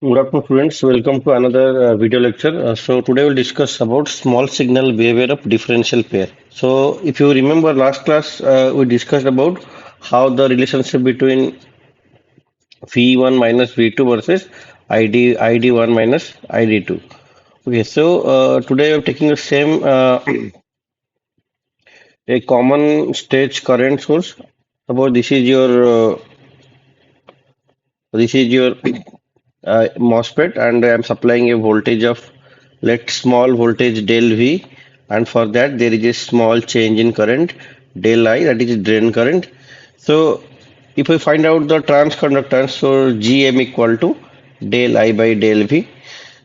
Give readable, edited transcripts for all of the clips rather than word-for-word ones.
Good afternoon, students. Welcome to another video lecture. So today we'll discuss about small signal behavior of differential pair. So if you remember last class, we discussed about how the relationship between V1 minus V2 versus ID1 minus ID2. Okay, so today we're taking the same a common stage current source. Suppose this is your MOSFET, and I am supplying a voltage of let small voltage del V, and for that there is a small change in current del I, that is drain current. So if we find out the transconductance, so Gm equal to del I by del V.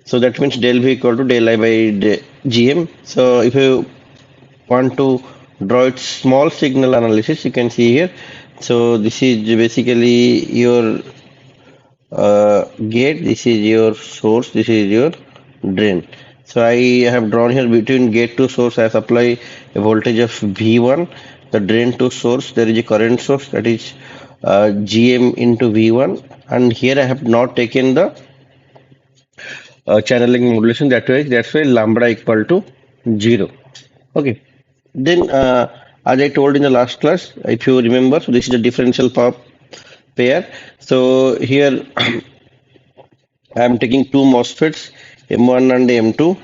So that means del V equal to del I by Gm. So if you want to draw its small signal analysis, you can see here. So this is basically your gate, this is your source, this is your drain. So I have drawn here between gate to source. I supply a voltage of V1. The drain to source, there is a current source, that is Gm into V1, and here I have not taken the channeling modulation, that's why lambda equal to 0. Okay. Then as I told in the last class, if you remember, so this is the differential power pair. So here I am taking two MOSFETs, M1 and M2,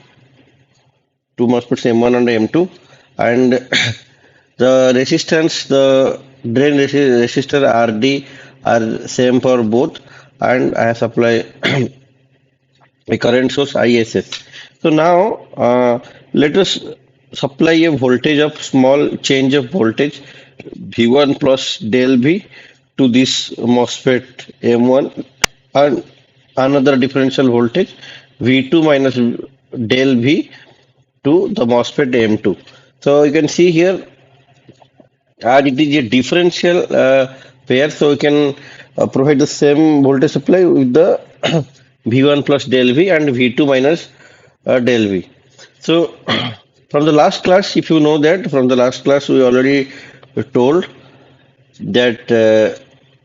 two MOSFETs M1 and M2, and the resistance, the drain resistor RD are same for both, and I have supplied a current source ISS. So now let us supply a voltage of small change of voltage V1 plus del V to this MOSFET M1, and another differential voltage V2 minus del V to the MOSFET M2. So you can see here, and it is a differential pair, so you can provide the same voltage supply with the V1 plus del V and V2 minus del V. So from the last class, if you know that from the last class we already told that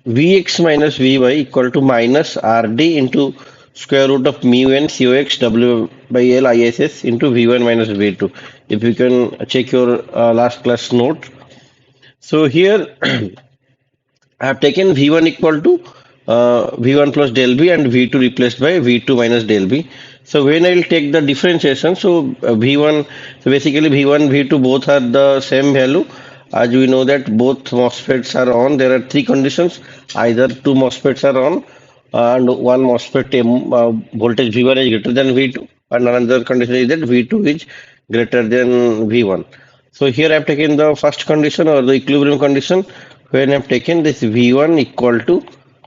Vx minus Vy equal to minus Rd into square root of mu n Cox W by L ISS into V1 minus V2. If you can check your last class note. So here I have taken V1 equal to V1 plus del V and V2 replaced by V2 minus del V. So when I will take the differentiation, so V1, so basically V1, V2 both are the same value. As we know that both MOSFETs are on, there are three conditions. Either two MOSFETs are on and one MOSFET voltage V1 is greater than V2, and another condition is that V2 is greater than V1. So here I have taken the first condition or the equilibrium condition when I have taken this V1 equal to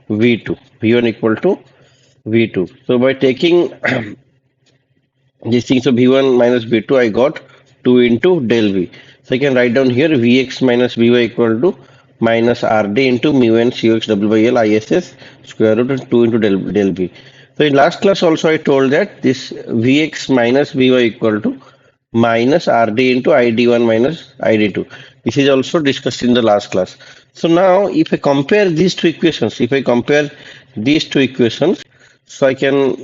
V2. V1 equal to V2. So by taking these things, so V1 minus V2, I got 2 into del V. So I can write down here Vx minus Vy equal to minus Rd into mu n Cox W by L ISS square root and 2 into del V. So in last class also I told that this Vx minus Vy equal to minus Rd into Id1 minus Id2. This is also discussed in the last class. So now if I compare these two equations, so I can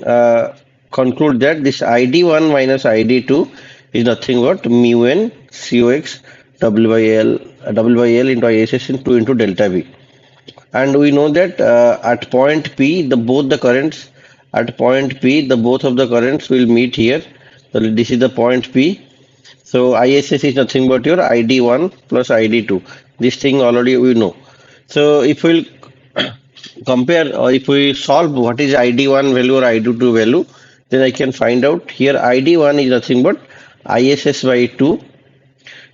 conclude that this Id1 minus Id2 is nothing but mu n Cox W by L into ISS into 2 into delta V. And we know that at point P, both of the currents will meet here. So this is the point P. So ISS is nothing but your ID1 plus ID2. This thing already we know. So if we'll compare, or if we solve what is ID1 value or ID2 value, then I can find out here ID1 is nothing but ISS by 2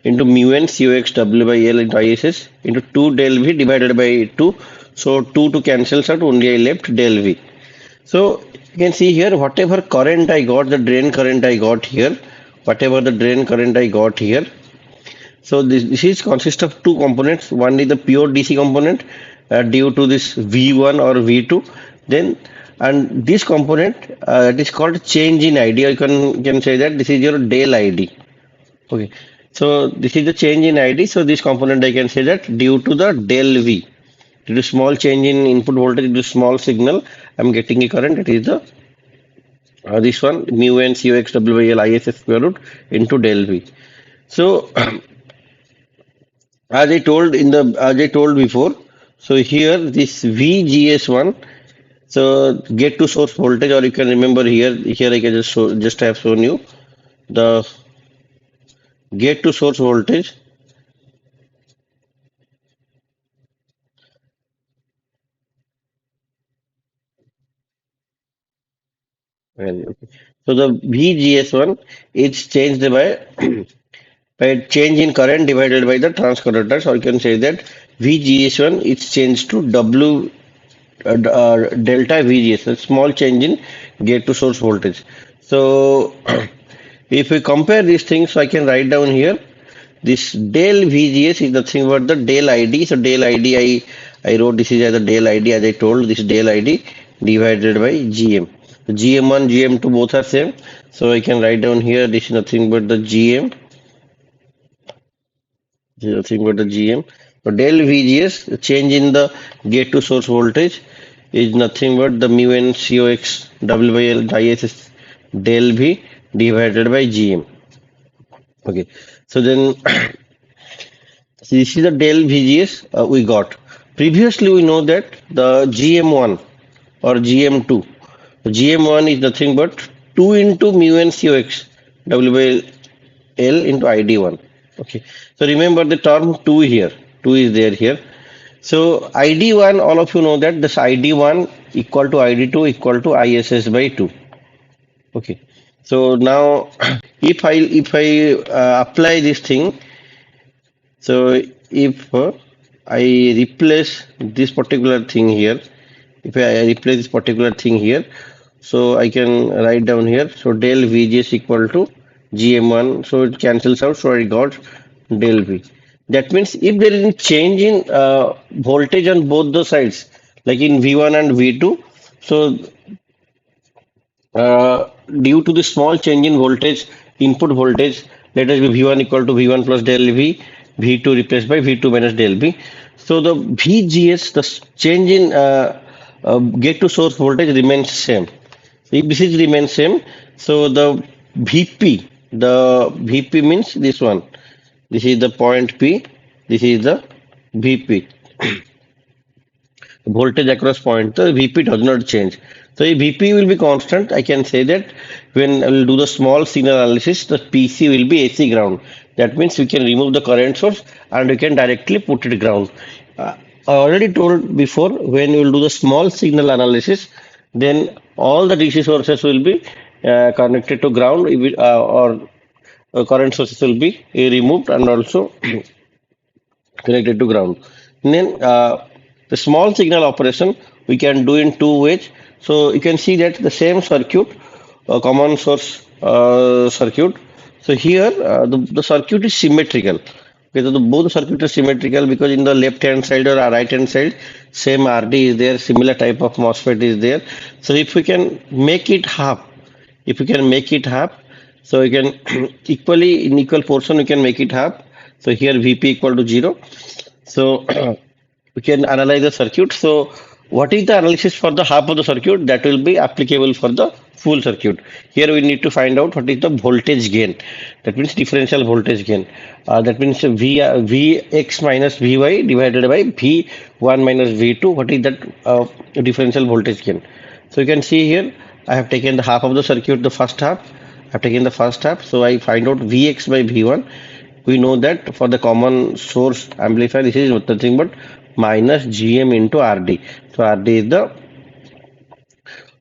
into mu n Cox W by L into ISS into 2 del V divided by 2. So 2 to cancels out, only I left del V. So you can see here whatever current I got, the drain current I got here, so this is consist of two components. One is the pure DC component due to this V1 or V2. Then and this component it is called change in ID. You can say that this is your del ID. Okay. So this is the change in ID. So this component I can say that due to the del V, due to small change in input voltage, due to small signal, I am getting a current. It is the This one mu n cux w by l is square root into del v. So as I told before, so here this VGS1, so get to source voltage, or you can remember here I can just have shown you the get to source voltage. Okay. So the VGS1 is changed by change in current divided by the transconductors, or you can say that VGS1 is changed to W delta VGS, a small change in gate to source voltage. So if we compare these things, so I can write down here this del VGS is nothing but the del ID. So del ID I wrote this is as a del ID, as I told, this del ID divided by GM. GM1, GM2 both are same. So I can write down here this is nothing but the GM. This is nothing but the GM. So del VGS, the change in the gate to source voltage is nothing but the mu n COX W by L ISS del V divided by GM. Okay. So then so this is the del VGS we got. Previously, we know that the GM1 or GM2. GM1 is nothing but 2 into mu n COX W by L into ID1. Okay. So remember the term 2 here. 2 is there here. So ID1, all of you know that this ID1 equal to ID2 equal to ISS by 2. Okay. So now if I apply this thing, so if I replace this particular thing here, if I replace this particular thing here, so I can write down here. So del VGS equal to GM1. So it cancels out. So I got del V. That means if there is a change in voltage on both the sides, like in V1 and V2, so due to the small change in voltage, input voltage, let us be V1 equal to V1 plus del V, V2 replaced by V2 minus del V. So the VGS, the change in gate to source voltage remains same. If this is remains same, so the VP means this one. This is the point P. This is the VP. Voltage across point, the VP does not change. So if VP will be constant, I can say that when I will do the small signal analysis, the PC will be AC ground. That means we can remove the current source and we can directly put it ground. I already told before, when you will do the small signal analysis, then all the DC sources will be connected to ground, or current sources will be removed and also connected to ground. And then the small signal operation we can do in two ways. So you can see that the same circuit, common source circuit. So here the circuit is symmetrical. Okay, so both the circuit is symmetrical because in the left hand side or right hand side, same RD is there, similar type of MOSFET is there. So if we can make it half, if we can make it half, so we can equally in equal portion we can make it half. So here VP equal to 0. So we can analyze the circuit. So what is the analysis for the half of the circuit that will be applicable for the full circuit? Here we need to find out what is the voltage gain. That means differential voltage gain. That means Vx minus Vy divided by V1 minus V2. What is that differential voltage gain? So you can see here I have taken the half of the circuit, the first half. I have taken the first half. So I find out Vx by V1. We know that for the common source amplifier, this is nothing but minus GM into RD. So RD is the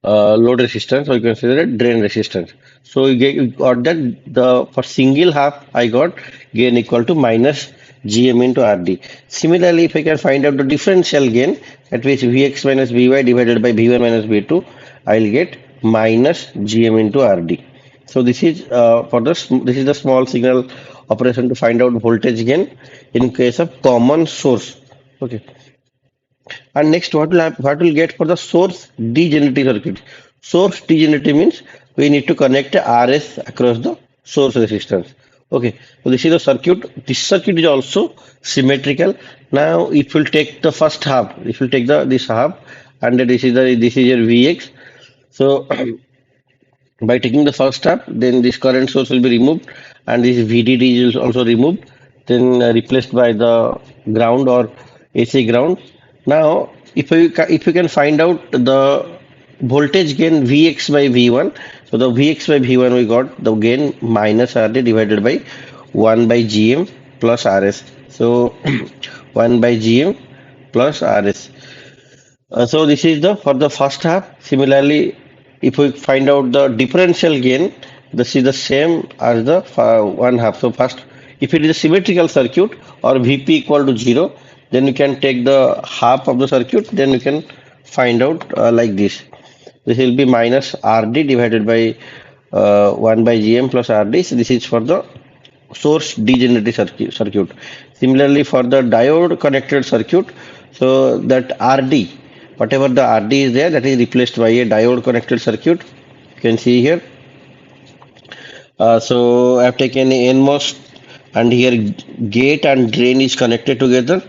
load resistance, or you can say that drain resistance. So you got that the for single half I got gain equal to minus GM into RD. Similarly, if I can find out the differential gain, that means Vx minus Vy divided by V1 minus V2, I will get minus GM into RD. So this is this is the small signal operation to find out voltage gain in case of common source. Okay. And next, what will get for the source degenerative circuit? Source degenerative means we need to connect a RS across the source resistance. Okay, so this is the circuit. This circuit is also symmetrical. Now, if we take the first half, if we take this half, and this is your Vx. So By taking the first step, then this current source will be removed and this VDD is also removed, then replaced by the ground or AC ground. Now, if you can find out the voltage gain Vx by V1, so the Vx by V1 we got the gain minus RD divided by 1 by Gm plus Rs. So 1 by Gm plus Rs. So this is the for the first half. Similarly, if we find out the differential gain, this is the same as the one half. So first, if it is a symmetrical circuit or Vp equal to 0, then you can take the half of the circuit. Then you can find out like this. This will be minus Rd divided by 1 by Gm plus Rd. So this is for the source degenerative circuit. Similarly, for the diode connected circuit, so that RD, whatever the RD is there, that is replaced by a diode connected circuit. You can see here. So I have taken a NMOS and here gate and drain is connected together.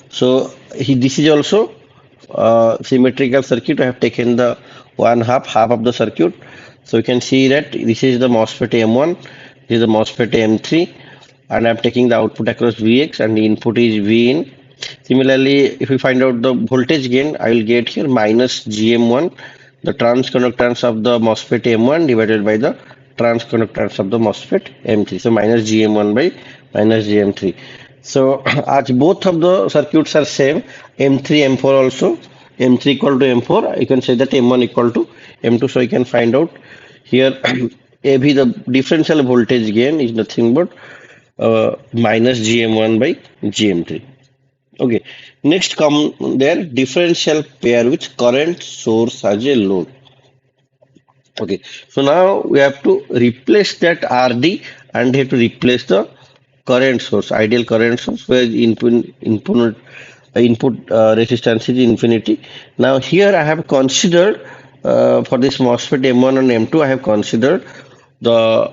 So this is also symmetrical circuit. I have taken the half of the circuit. So you can see that this is the MOSFET M1, this is the MOSFET M3, and I'm taking the output across Vx and the input is Vin. Similarly, if we find out the voltage gain, I will get here minus GM1, the transconductance of the MOSFET M1 divided by the transconductance of the MOSFET M3. So minus GM1 by minus GM3. So as both of the circuits are same, M3, M4 also, M3 equal to M4, you can say that M1 equal to M2. So you can find out here AB, the differential voltage gain is nothing but minus GM1 by GM3. Okay, next come there differential pair with current source as a load. Okay, so now we have to replace that RD and have to replace the current source, ideal current source where input resistance is infinity. Now here I have considered for this MOSFET M1 and M2, I have considered the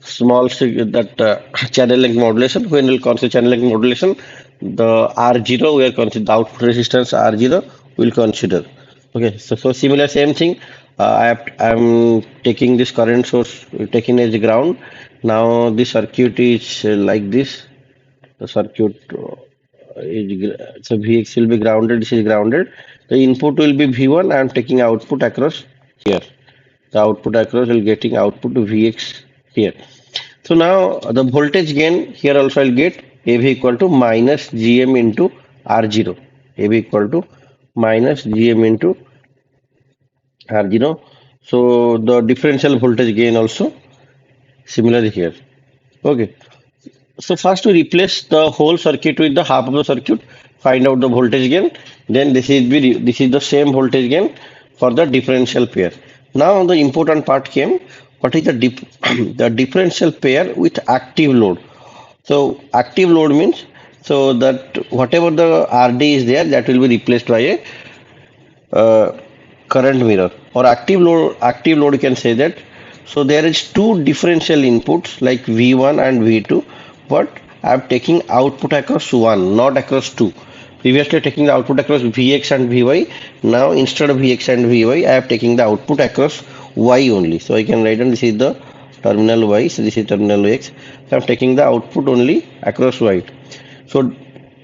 that channel length modulation. When we'll consider channel length modulation, the R0 we are consider the output resistance R0 will consider. Okay, so similar same thing. I'm taking this current source, taking as ground. Now the circuit is like this. The circuit so Vx will be grounded. This is grounded. The input will be V1. I am taking output across here. The output across will getting output to Vx here. So now the voltage gain here also I'll get AV equal to minus GM into R0. AV equal to minus GM into R0. So the differential voltage gain also similar here. Okay. So first we replace the whole circuit with the half of the circuit, find out the voltage gain. Then this is the same voltage gain for the differential pair. Now the important part came. What is the the differential pair with active load? So active load means so that whatever the RD is there, that will be replaced by a current mirror or active load. Active load you can say that. So there is two differential inputs like V1 and V2, but I am taking output across one, not across two. Previously taking the output across Vx and Vy. Now instead of Vx and Vy, I am taking the output across Y only. So I can write down this is the terminal Y, so this is terminal X. So I'm taking the output only across Y. So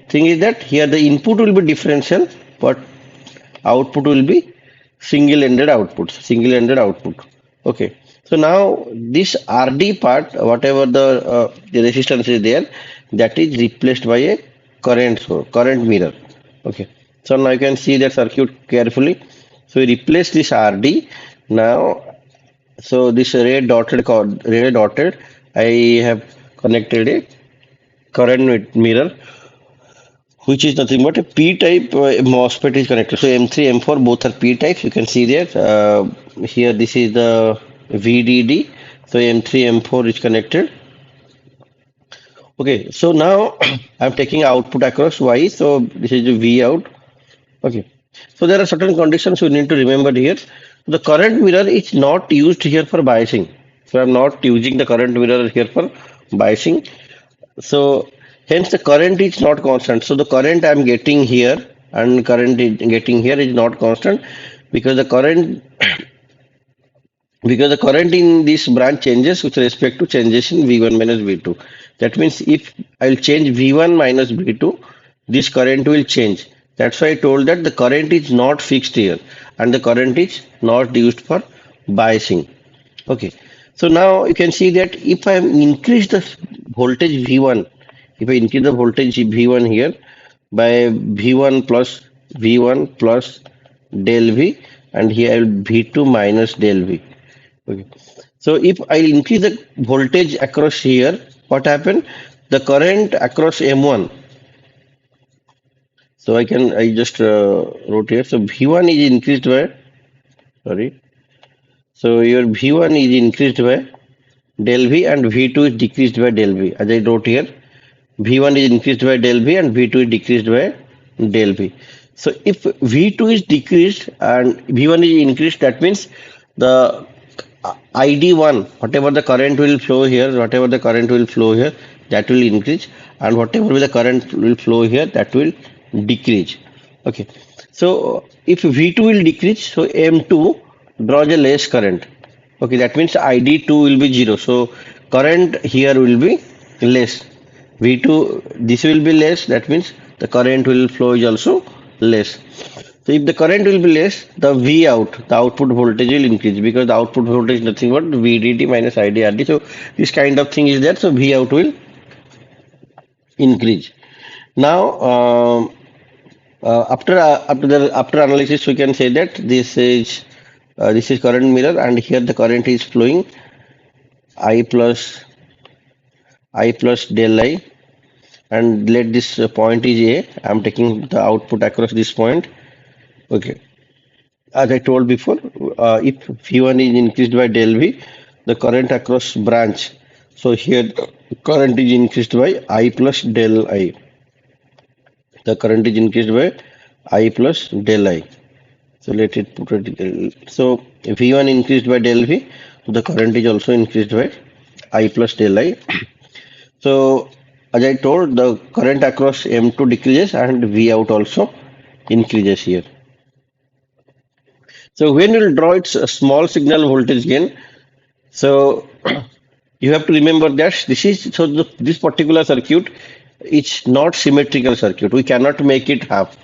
thing is that here the input will be differential, but output will be single-ended output. Single-ended output. Okay. So now this RD part, whatever the resistance is there, that is replaced by a current source, current mirror. Okay. So now you can see that circuit carefully. So we replace this RD. Now, so this red dotted, I have connected a current mirror, which is nothing but a P-type MOSFET is connected. So M3, M4 both are P-types. You can see there. Here this is the VDD. So M3, M4 is connected. Okay, so now I'm taking output across Y. So this is the V out. Okay, so there are certain conditions you need to remember here. The current mirror is not used here for biasing. So I'm not using the current mirror here for biasing. So hence the current is not constant. So the current I'm getting here and current is getting here is not constant because the current because the current in this branch changes with respect to changes in V1 minus V2. That means if I'll change V1 minus V2, this current will change. That's why I told that the current is not fixed here and the current is not used for biasing. Okay. So now you can see that if I increase the voltage V1, if I increase the voltage V1 here by V1 plus del V, and here I will V2 minus del V. Okay. So if I increase the voltage across here, what happened? The current across M1. So I just wrote here. So V1 is increased by, sorry. So your V1 is increased by del V and V2 is decreased by del V. As I wrote here, V1 is increased by del V and V2 is decreased by del V. So if V2 is decreased and V1 is increased, that means the ID1, whatever the current will flow here, whatever the current will flow here, that will increase, and whatever the current will flow here, that will decrease. Okay. So if V2 will decrease, so M2 draws a less current. Okay, that means ID2 will be 0. So current here will be less. V2, this will be less, that means the current will flow is also less. So if the current will be less, the V out, the output voltage will increase because the output voltage is nothing but VDD minus IDRD. So this kind of thing is there. So V out will increase. Now after analysis, we can say that this is current mirror, and here the current is flowing I plus del I, and let this point is A. I am taking the output across this point. Okay. As I told before, if V1 is increased by del V, the current across branch. So here current is increased by I plus del I. The current is increased by I plus del I. So let it put it. So if V1 increased by del V, the current is also increased by I plus del I. So as I told, the current across M2 decreases and V out also increases here. So when you will draw its small signal voltage gain, so you have to remember that this particular circuit is not symmetrical circuit. We cannot make it half.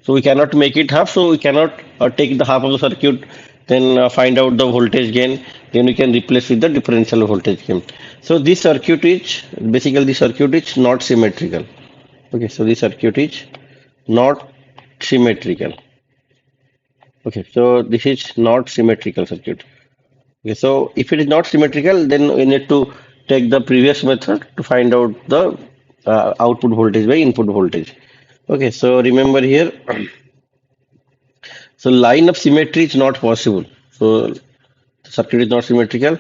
So we cannot make it half. So we cannot take the half of the circuit, then find out the voltage gain. Then we can replace with the differential voltage gain. So this circuit is basically the circuit is not symmetrical. Okay, so this circuit is not symmetrical. Okay, so this is not symmetrical circuit. Okay, so if it is not symmetrical, then we need to take the previous method to find out the output voltage by input voltage. Okay, so remember here, so line of symmetry is not possible. So the circuit is not symmetrical.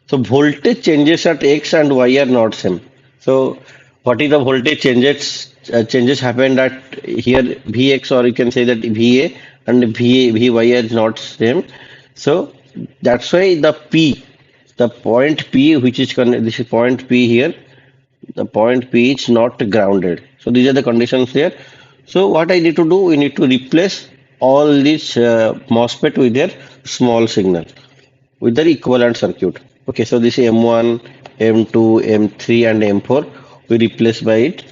So voltage changes at X and Y are not same. So what is the voltage changes? Changes happened at here Vx, or you can say that Va and Vy is not same. So that's why the point P, which is this is point P here, the point P is not grounded. So these are the conditions here. So what I need to do, we need to replace all these MOSFET with their small signal, with their equivalent circuit. Okay, so this is M1, M2, M3 and M4. We replace by it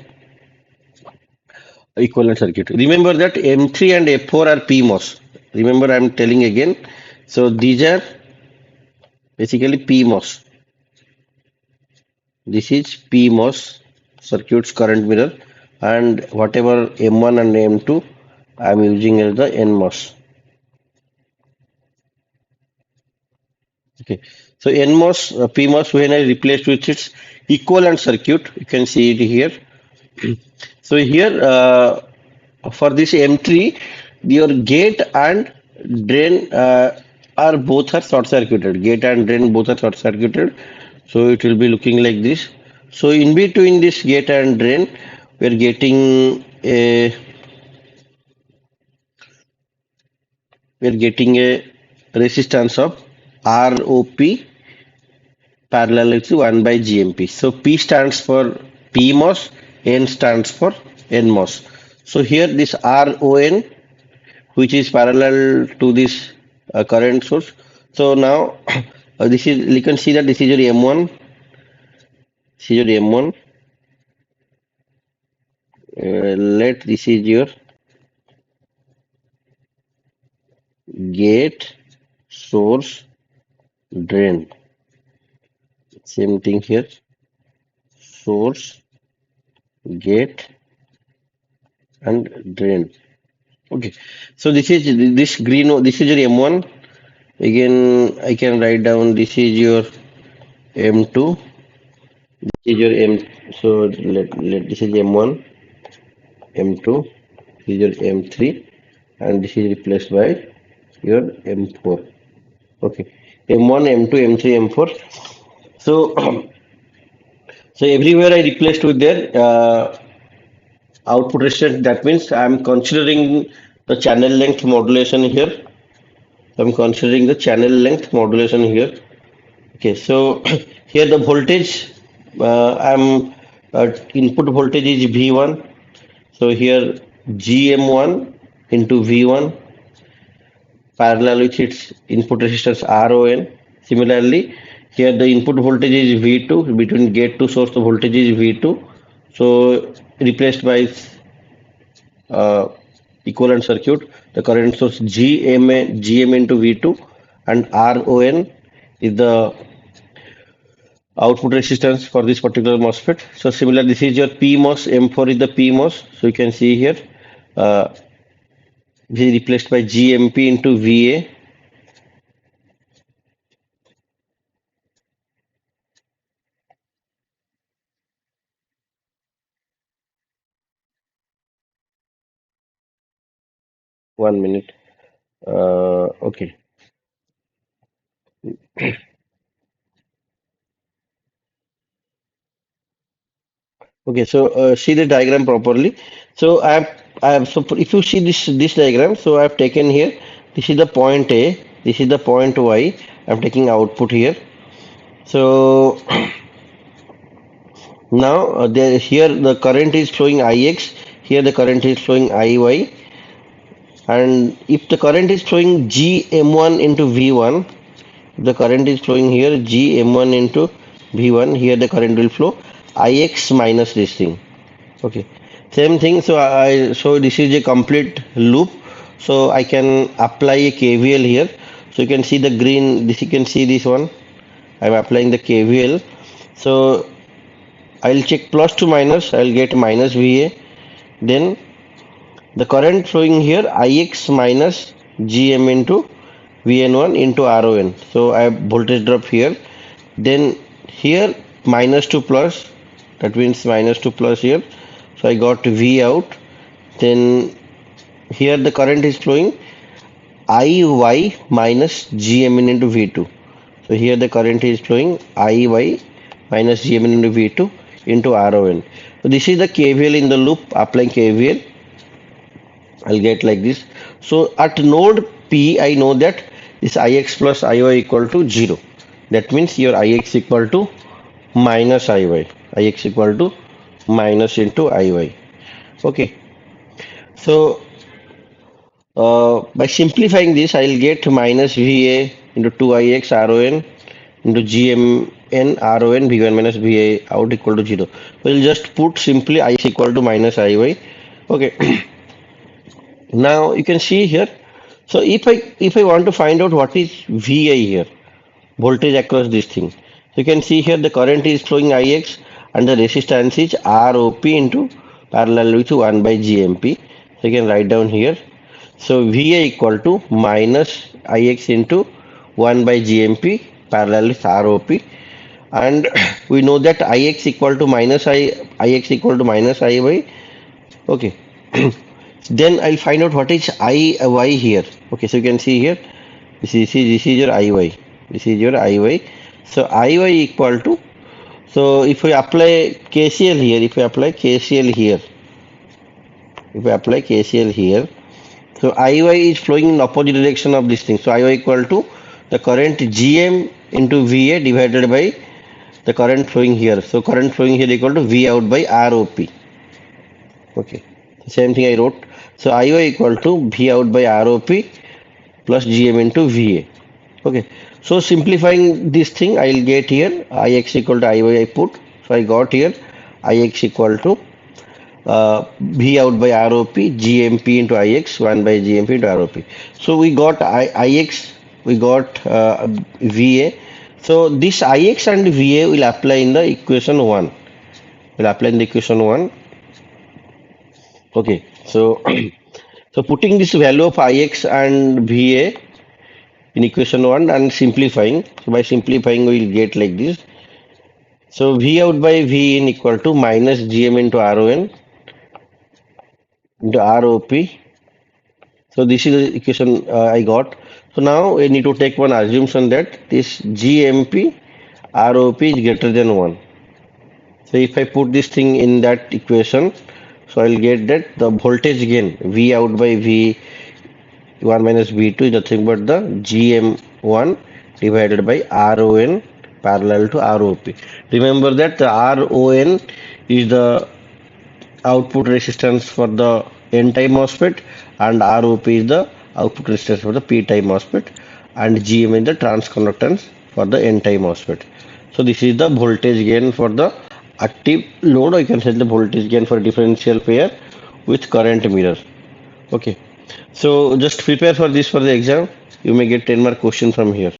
equivalent circuit. Remember that M3 and F4 are PMOS. Remember, I am telling again. So these are basically PMOS. This is PMOS circuits current mirror, and whatever M1 and M2 I am using as the NMOS. Okay, so NMOS, PMOS, when I replaced with its equivalent circuit, you can see it here. So here for this M3, your gate and drain are both are short circuited. Gate and drain both are short circuited. So it will be looking like this. So in between this gate and drain, we are getting a resistance of ROP parallel to 1 by GMP. So P stands for PMOS, N stands for NMOS. So here this RON, which is parallel to this current source. So now This is, you can see that this is your M1. This is your M1. Let this is your gate, source, drain. Same thing here. Source, gate, and drain. Okay. So this is this green. This is your M1. Again, I can write down. This is your M2. This is your M. So let this is M1, M2. This is your M3, and this is replaced by your M4. Okay. M1, M2, M3, M4. So so everywhere I replaced with their output resistance. That means I'm considering the channel length modulation here. I'm considering the channel length modulation here. Okay, so here the voltage, I'm input voltage is V1. So here GM1 into V1 parallel with its input resistance RON. Similarly, here the input voltage is V2, between gate to source the voltage is V2. So replaced by uh, equivalent circuit, the current source GM into V2 and RON is the output resistance for this particular MOSFET. So similar, this is your PMOS, M4 is the PMOS. So you can see here, uh, this is replaced by GMP into VA. 1 minute. Okay. Okay, so see the diagram properly. So so if you see this diagram, so I've taken here. This is the point A. This is the point Y. I'm taking output here. So now there here the current is flowing Ix. Here the current is flowing Iy. And if the current is flowing GM1 into V1, the current is flowing here GM1 into V1. Here the current will flow Ix minus this thing. Okay, same thing. So so this is a complete loop. So I can apply a KVL here. So you can see the green. This you can see this one. I'm applying the KVL. So I'll check plus to minus. I'll get minus VA. Then the current flowing here Ix minus GM into Vn1 into RON. So I have voltage drop here. Then here minus to plus. That means minus to plus here. So I got V out. Then here the current is flowing Iy minus Gmn into V2. So here the current is flowing Iy minus Gmn into V2 into RON. So this is the KVL in the loop. Applying KVL, I'll get like this. So at node P, I know that this Ix plus Iy equal to 0. That means your Ix equal to minus Iy. Ix equal to minus into Iy. Okay. So by simplifying this, I'll get minus Va into 2Ix RON into GMN RON V1 minus Va out equal to 0. We'll just put simply Ix equal to minus Iy. Okay. Now you can see here. So if I want to find out what is VA here, voltage across this thing. So you can see here the current is flowing Ix and the resistance is ROP into parallel with 1 by GMP. So you can write down here. So VA equal to minus Ix into 1 by GMP parallel with ROP. And we know that Ix equal to minus Ix equal to minus Iy. Okay. Then I'll find out what is Iy here. Okay, so you can see here. This is your Iy. This is your Iy. So Iy equal to, so if we apply KCL here, if we apply KCL here, so Iy is flowing in opposite direction of this thing. So Iy equal to the current GM into VA divided by the current flowing here. So current flowing here equal to V out by ROP. Okay, same thing I wrote. So Iy equal to V out by ROP plus GM into VA. Okay, so simplifying this thing, I'll get here Ix equal to Iy I put. So I got here Ix equal to V out by ROP, GMP into IX, 1 by GMP into ROP. So we got IX, we got VA. So this IX and VA will apply in the equation 1. Will apply in the equation 1. Okay, so so putting this value of Ix and VA in equation 1 and simplifying. So by simplifying, we will get like this. So V out by V in equal to minus GM into RON into ROP. So this is the equation I got. So now I need to take one assumption that this GMP ROP is greater than 1. So if I put this thing in that equation, so I'll get that the voltage gain V out by V1 minus V2 is nothing but the GM1 divided by RON parallel to ROP. Remember that the RON is the output resistance for the N-type MOSFET and ROP is the output resistance for the P-type MOSFET and GM is the transconductance for the N-type MOSFET. So this is the voltage gain for the active load, or you can say the voltage gain for differential pair with current mirror. Okay, so just prepare for this for the exam. You may get 10 more questions from here.